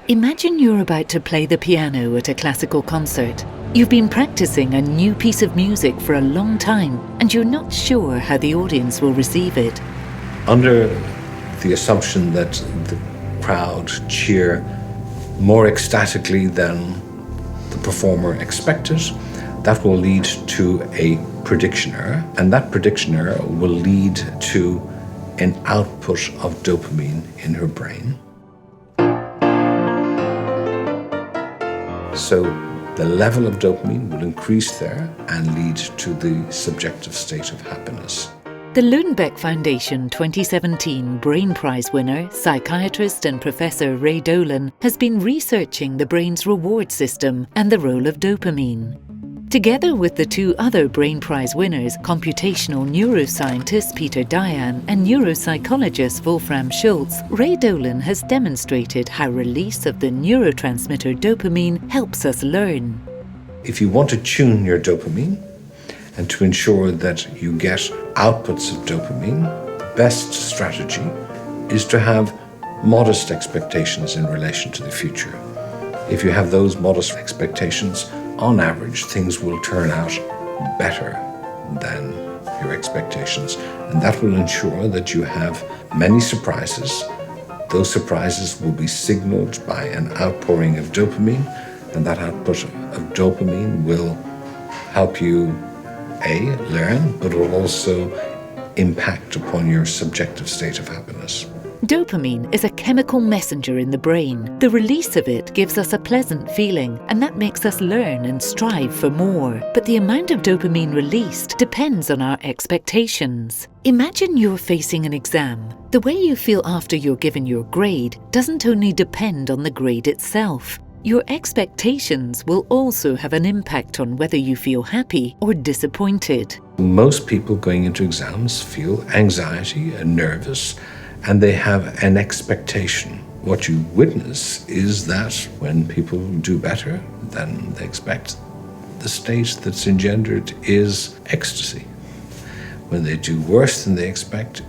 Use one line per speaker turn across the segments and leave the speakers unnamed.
Imagine you're about to play the piano at a classical concert. You've been practicing a new piece of music for a long time, and you're not sure how the audience will receive it.
Under the assumption that the crowd cheer more ecstatically than the performer expected, that will lead to a prediction error, and that prediction error will lead to an output of dopamine in her brain. So the level of dopamine will increase there and lead to the subjective state of happiness.
The Lundbeck Foundation 2017 Brain Prize winner, psychiatrist and Professor Ray Dolan has been researching the brain's reward system and the role of dopamine. Together with the two other Brain Prize winners, computational neuroscientist Peter Dayan and neuropsychologist Wolfram Schultz, Ray Dolan has demonstrated how release of the neurotransmitter dopamine helps us learn.
If you want to tune your dopamine and to ensure that you get outputs of dopamine, the best strategy is to have modest expectations in relation to the future. If you have those modest expectations, on average, things will turn out better than your expectations, and that will ensure that you have many surprises. Those surprises will be signaled by an outpouring of dopamine, and that output of dopamine will help you, A, learn, but will also impact upon your subjective state of happiness.
Dopamine is a chemical messenger in the brain. The release of it gives us a pleasant feeling, and that makes us learn and strive for more. But the amount of dopamine released depends on our expectations. Imagine you're facing an exam. The way you feel after you're given your grade doesn't only depend on the grade itself. Your expectations will also have an impact on whether you feel happy or disappointed.
Most people going into exams feel anxiety and nervous, and they have an expectation. What you witness is that when people do better than they expect, the state that's engendered is ecstasy. When they do worse than they expect,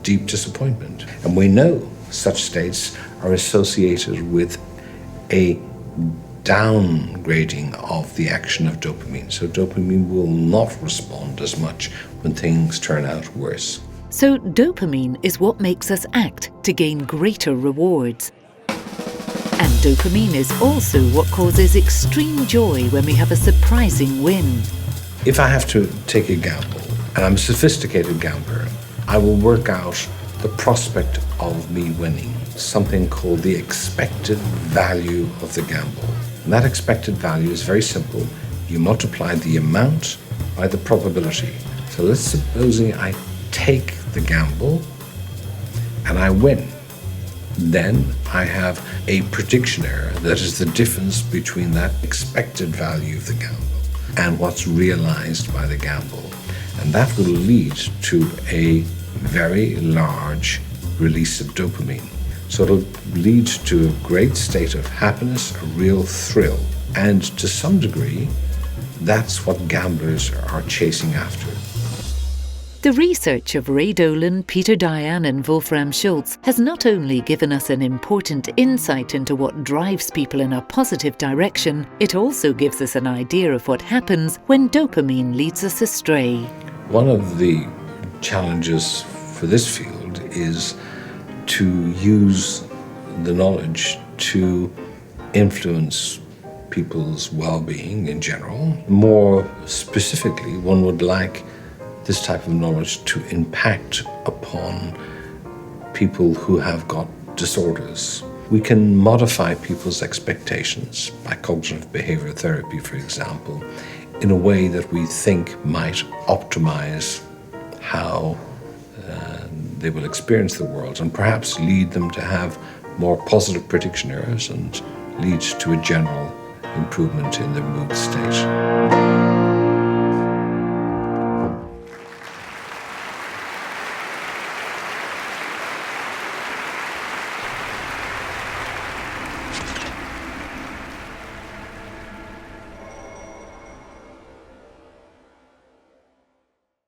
deep disappointment. And we know such states are associated with a downgrading of the action of dopamine. So dopamine will not respond as much when things turn out worse.
So dopamine is what makes us act to gain greater rewards. And dopamine is also what causes extreme joy when we have a surprising win.
If I have to take a gamble, and I'm a sophisticated gambler, I will work out the prospect of me winning, something called the expected value of the gamble. And that expected value is very simple. You multiply the amount by the probability. So let's suppose I take the gamble and I win. Then I have a prediction error that is the difference between that expected value of the gamble and what's realized by the gamble. And that will lead to a very large release of dopamine. So it'll lead to a great state of happiness, a real thrill. And to some degree, that's what gamblers are chasing after.
The research of Ray Dolan, Peter Dayan and Wolfram Schultz has not only given us an important insight into what drives people in a positive direction, it also gives us an idea of what happens when dopamine leads us astray.
One of the challenges for this field is to use the knowledge to influence people's well-being in general. More specifically, one would like this type of knowledge to impact upon people who have got disorders. We can modify people's expectations by cognitive behavioral therapy, for example, in a way that we think might optimize how they will experience the world and perhaps lead them to have more positive prediction errors and lead to a general improvement in their mood state.